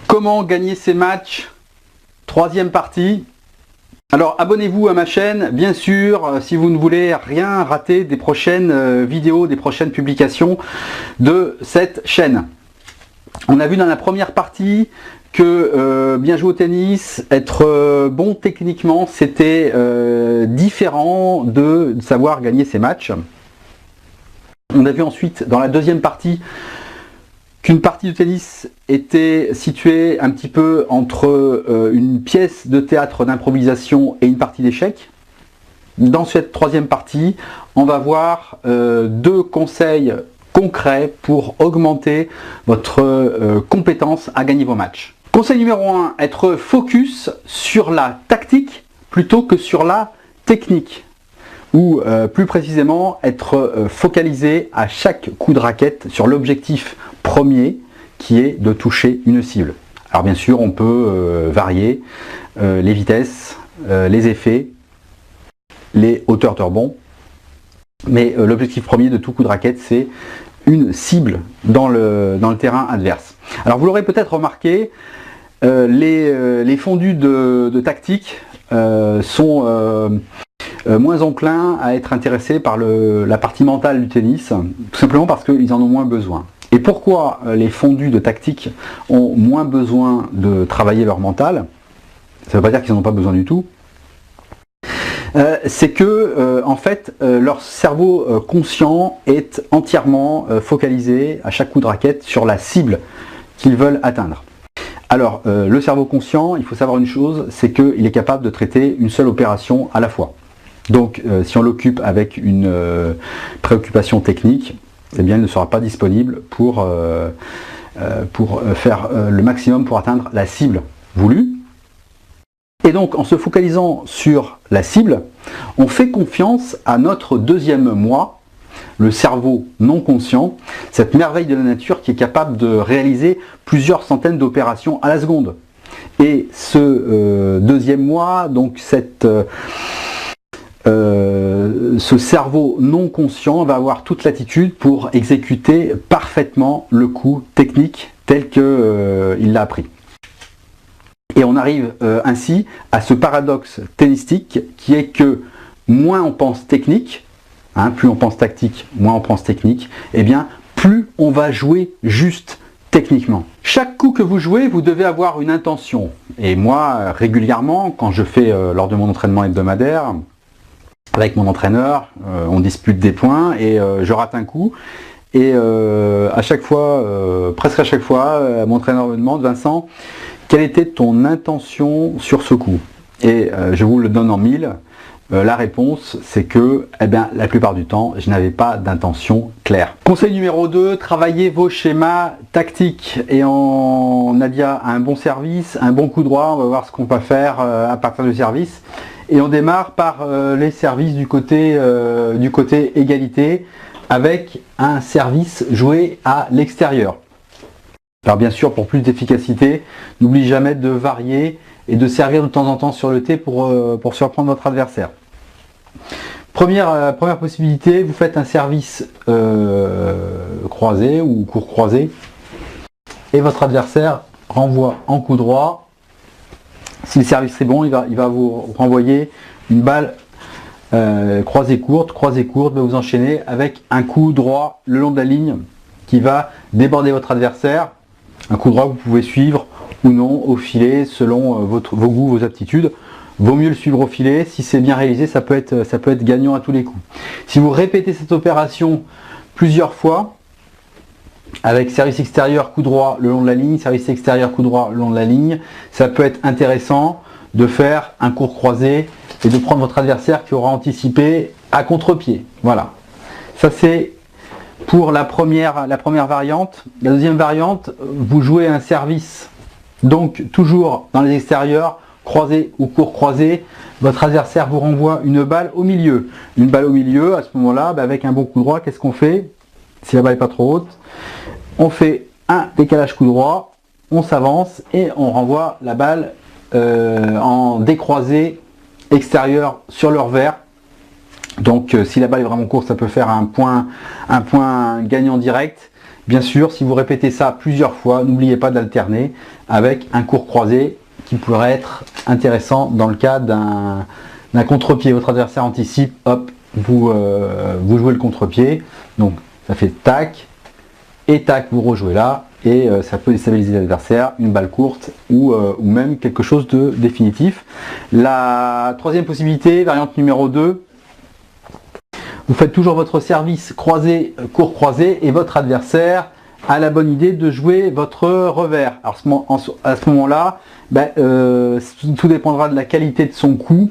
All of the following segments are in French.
Comment gagner ces matchs? Troisième partie. Alors abonnez-vous à ma chaîne, bien sûr, si vous ne voulez rien rater des prochaines vidéos, des prochaines publications de cette chaîne. On a vu dans la première partie que bien jouer au tennis, être bon techniquement, c'était différent de savoir gagner ses matchs. On a vu ensuite dans la deuxième partie qu'une partie de tennis était située un petit peu entre une pièce de théâtre d'improvisation et une partie d'échecs. Dans cette troisième partie, on va voir deux conseils concrets pour augmenter votre compétence à gagner vos matchs. Conseil numéro 1, être focus sur la tactique plutôt que sur la technique. Ou plus précisément, être focalisé à chaque coup de raquette sur l'objectif premier qui est de toucher une cible. Alors bien sûr, on peut varier les vitesses, les effets, les hauteurs de rebond, mais l'objectif premier de tout coup de raquette, c'est une cible dans le terrain adverse. Alors vous l'aurez peut-être remarqué, les fondus de tactique sont moins enclins à être intéressés par la partie mentale du tennis, tout simplement parce qu'ils en ont moins besoin. Et pourquoi les fondus de tactique ont moins besoin de travailler leur mental? Ça ne veut pas dire qu'ils n'en ont pas besoin du tout. C'est que en fait leur cerveau conscient est entièrement focalisé à chaque coup de raquette sur la cible qu'ils veulent atteindre. Alors le cerveau conscient, il faut savoir une chose, c'est qu'il est capable de traiter une seule opération à la fois. Donc si on l'occupe avec une préoccupation technique, eh bien, il ne sera pas disponible pour faire le maximum pour atteindre la cible voulue. Et donc en se focalisant sur la cible, on fait confiance à notre deuxième moi, le cerveau non conscient, cette merveille de la nature qui est capable de réaliser plusieurs centaines d'opérations à la seconde. Et ce deuxième moi, donc ce cerveau non conscient va avoir toute l'attitude pour exécuter parfaitement le coup technique tel qu'il l'a appris. Et on arrive ainsi à ce paradoxe tennistique qui est que moins on pense technique, plus on pense tactique, moins on pense technique, et bien plus on va jouer juste techniquement. Chaque coup que vous jouez, vous devez avoir une intention. Et moi, régulièrement, quand je fais lors de mon entraînement hebdomadaire, avec mon entraîneur, on dispute des points et je rate un coup. Et à chaque fois, presque à chaque fois, mon entraîneur me demande: Vincent, quelle était ton intention sur ce coup? Et je vous le donne en mille. La réponse, c'est que la plupart du temps, je n'avais pas d'intention claire. Conseil numéro 2, travaillez vos schémas tactiques. Et Nadia a un bon service, un bon coup droit. On va voir ce qu'on va faire à partir du service. Et on démarre par les services du côté égalité, avec un service joué à l'extérieur. Alors bien sûr, pour plus d'efficacité, n'oublie jamais de varier et de servir de temps en temps sur le T pour surprendre votre adversaire. Première possibilité, vous faites un service croisé ou court croisé et votre adversaire renvoie en coup droit. Si le service est bon, il va vous renvoyer une balle croisée courte, vous enchaînez avec un coup droit le long de la ligne qui va déborder votre adversaire. Un coup droit que vous pouvez suivre ou non au filet selon vos goûts, vos aptitudes. Vaut mieux le suivre au filet, si c'est bien réalisé, ça peut être gagnant à tous les coups. Si vous répétez cette opération plusieurs fois, avec service extérieur, coup droit le long de la ligne, service extérieur, coup droit le long de la ligne, ça peut être intéressant de faire un court croisé et de prendre votre adversaire qui aura anticipé à contre-pied. Voilà. Ça c'est pour la première variante. La deuxième variante, vous jouez un service, donc toujours dans les extérieurs, croisé ou court croisé, votre adversaire vous renvoie une balle au milieu. Une balle au milieu, à ce moment-là, avec un bon coup droit, qu'est-ce qu'on fait? Si la balle n'est pas trop haute, on fait un décalage coup droit, on s'avance et on renvoie la balle en décroisé extérieur sur le revers. Donc si la balle est vraiment courte, ça peut faire un point gagnant direct. Bien sûr, si vous répétez ça plusieurs fois, n'oubliez pas d'alterner avec un court croisé qui pourrait être intéressant dans le cas d'un contre-pied. Votre adversaire anticipe, hop, vous jouez le contre-pied, donc ça fait tac, et tac, vous rejouez là, et ça peut déstabiliser l'adversaire, une balle courte, ou même quelque chose de définitif. La troisième possibilité, variante numéro 2, vous faites toujours votre service croisé, court croisé, et votre adversaire a la bonne idée de jouer votre revers. Alors à ce moment-là, tout dépendra de la qualité de son coup.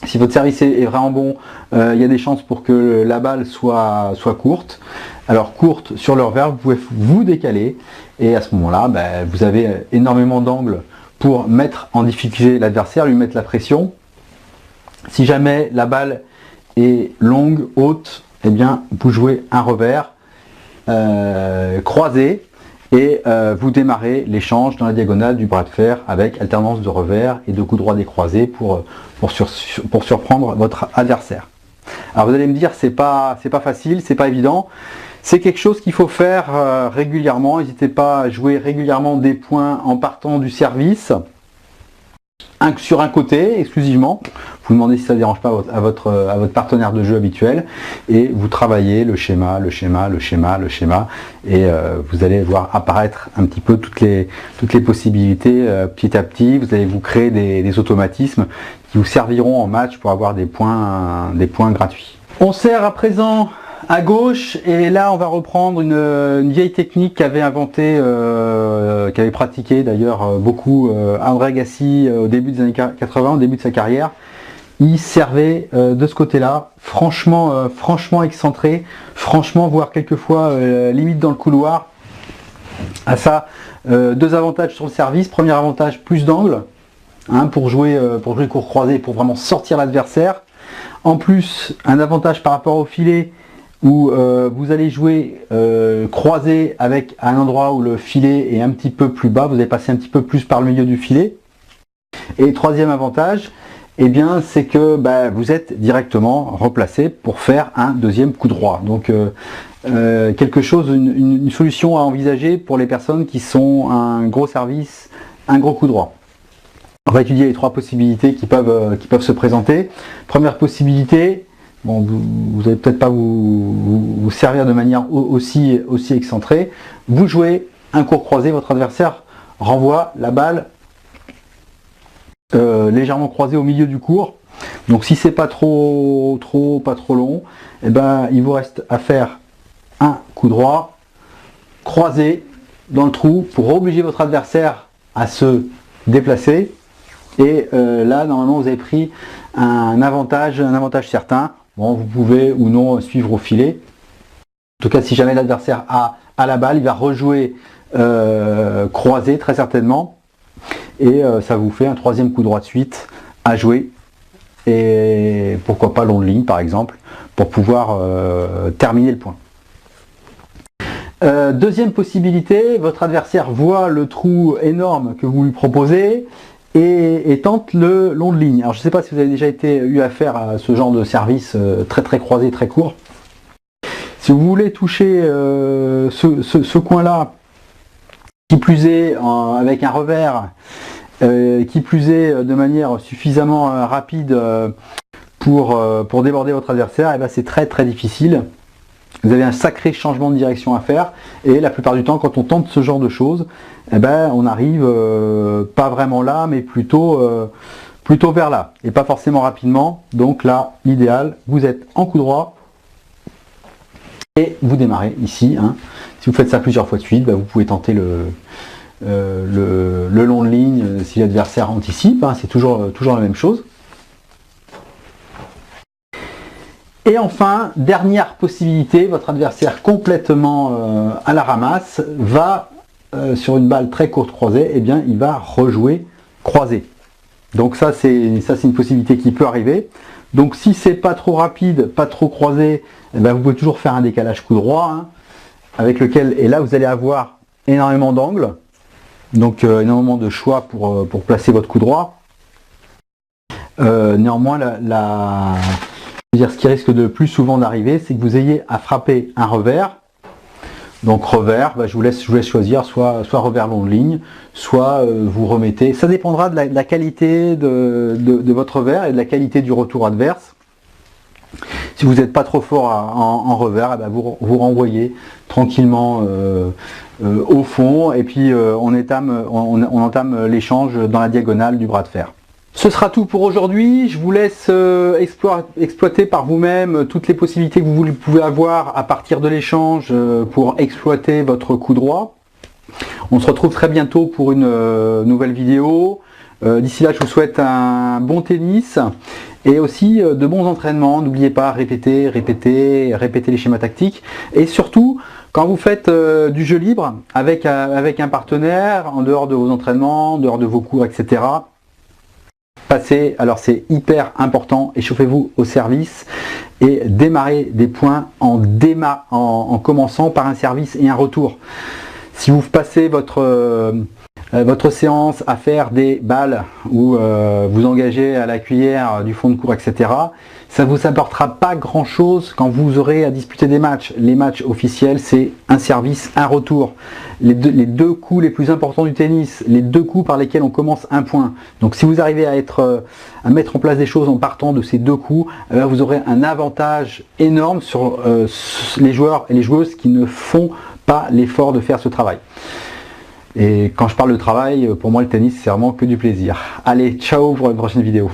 Si votre service est vraiment bon, il y a des chances pour que la balle soit courte. Alors courte sur le revers, vous pouvez vous décaler et à ce moment-là, vous avez énormément d'angles pour mettre en difficulté l'adversaire, lui mettre la pression. Si jamais la balle est longue, haute, eh bien vous jouez un revers croisé et vous démarrez l'échange dans la diagonale du bras de fer avec alternance de revers et de coups droits décroisés pour surprendre votre adversaire. Alors vous allez me dire, c'est pas facile, c'est pas évident. C'est quelque chose qu'il faut faire régulièrement. N'hésitez pas à jouer régulièrement des points en partant du service. Sur un côté exclusivement, vous demandez si ça ne dérange pas à votre partenaire de jeu habituel et vous travaillez le schéma et vous allez voir apparaître un petit peu toutes les possibilités petit à petit. Vous allez vous créer des automatismes qui vous serviront en match pour avoir des points gratuits. On sert à présent à gauche et là on va reprendre une vieille technique qu'avait pratiqué d'ailleurs beaucoup André Agassi au début des années 80, au début de sa carrière. Il servait de ce côté-là, franchement excentré, franchement voire quelquefois limite dans le couloir. À ça, deux avantages sur le service. Premier avantage, plus d'angle pour jouer court croisé, pour vraiment sortir l'adversaire. En plus, un avantage par rapport au filet, où vous allez jouer croisé avec un endroit où le filet est un petit peu plus bas, vous allez passer un petit peu plus par le milieu du filet. Et troisième avantage, eh bien, c'est que vous êtes directement remplacé pour faire un deuxième coup droit. Donc quelque chose, une solution à envisager pour les personnes qui sont un gros service, un gros coup droit. On va étudier les trois possibilités qui peuvent se présenter. Première possibilité, bon, vous n'allez peut-être pas vous servir de manière aussi excentrée. Vous jouez un court croisé, votre adversaire renvoie la balle légèrement croisée au milieu du court. Donc si c'est pas trop long, eh ben, il vous reste à faire un coup droit croisé dans le trou pour obliger votre adversaire à se déplacer. Et là, normalement, vous avez pris un avantage certain. Bon, vous pouvez ou non suivre au filet. En tout cas, si jamais l'adversaire a la balle, il va rejouer croisé très certainement. Et ça vous fait un troisième coup droit de suite à jouer. Et pourquoi pas long de ligne par exemple, pour pouvoir terminer le point. Deuxième possibilité, votre adversaire voit le trou énorme que vous lui proposez et tente le long de ligne. Alors je ne sais pas si vous avez déjà eu affaire à ce genre de service très croisé, très court. Si vous voulez toucher ce coin-là, qui plus est avec un revers, qui plus est de manière suffisamment rapide pour déborder votre adversaire, et ben c'est très difficile. Vous avez un sacré changement de direction à faire et la plupart du temps quand on tente ce genre de choses, eh ben, on arrive pas vraiment là mais plutôt vers là et pas forcément rapidement. Donc là l'idéal, vous êtes en coup droit et vous démarrez ici. Si vous faites ça plusieurs fois de suite, vous pouvez tenter le long de ligne si l'adversaire anticipe, c'est toujours la même chose. Et enfin, dernière possibilité, votre adversaire complètement à la ramasse va sur une balle très courte croisée, et bien il va rejouer croisé. Donc ça c'est une possibilité qui peut arriver. Donc si c'est pas trop rapide, pas trop croisé, vous pouvez toujours faire un décalage coup droit, avec lequel, et là vous allez avoir énormément d'angles, donc énormément de choix pour placer votre coup droit. Néanmoins, ce qui risque de plus souvent d'arriver, c'est que vous ayez à frapper un revers. Donc revers, je vous laisse choisir, soit revers long de ligne, soit vous remettez. Ça dépendra de la qualité de votre revers et de la qualité du retour adverse. Si vous n'êtes pas trop fort en revers, vous renvoyez tranquillement au fond et puis on entame l'échange dans la diagonale du bras de fer. Ce sera tout pour aujourd'hui. Je vous laisse exploiter par vous-même toutes les possibilités que vous pouvez avoir à partir de l'échange pour exploiter votre coup droit. On se retrouve très bientôt pour une nouvelle vidéo. D'ici là, je vous souhaite un bon tennis et aussi de bons entraînements. N'oubliez pas, répétez les schémas tactiques. Et surtout, quand vous faites du jeu libre avec un partenaire, en dehors de vos entraînements, en dehors de vos cours, etc., passez, alors c'est hyper important, échauffez-vous au service et démarrez des points en commençant par un service et un retour. Si vous passez votre séance à faire des balles ou vous engagez à la cuillère du fond de cours, etc., ça ne vous apportera pas grand chose quand vous aurez à disputer des matchs. Les matchs officiels, c'est un service, un retour. Les deux coups les plus importants du tennis, les deux coups par lesquels on commence un point. Donc si vous arrivez à mettre en place des choses en partant de ces deux coups, vous aurez un avantage énorme sur les joueurs et les joueuses qui ne font pas l'effort de faire ce travail. Et quand je parle de travail, pour moi le tennis c'est vraiment que du plaisir. Allez, ciao pour une prochaine vidéo.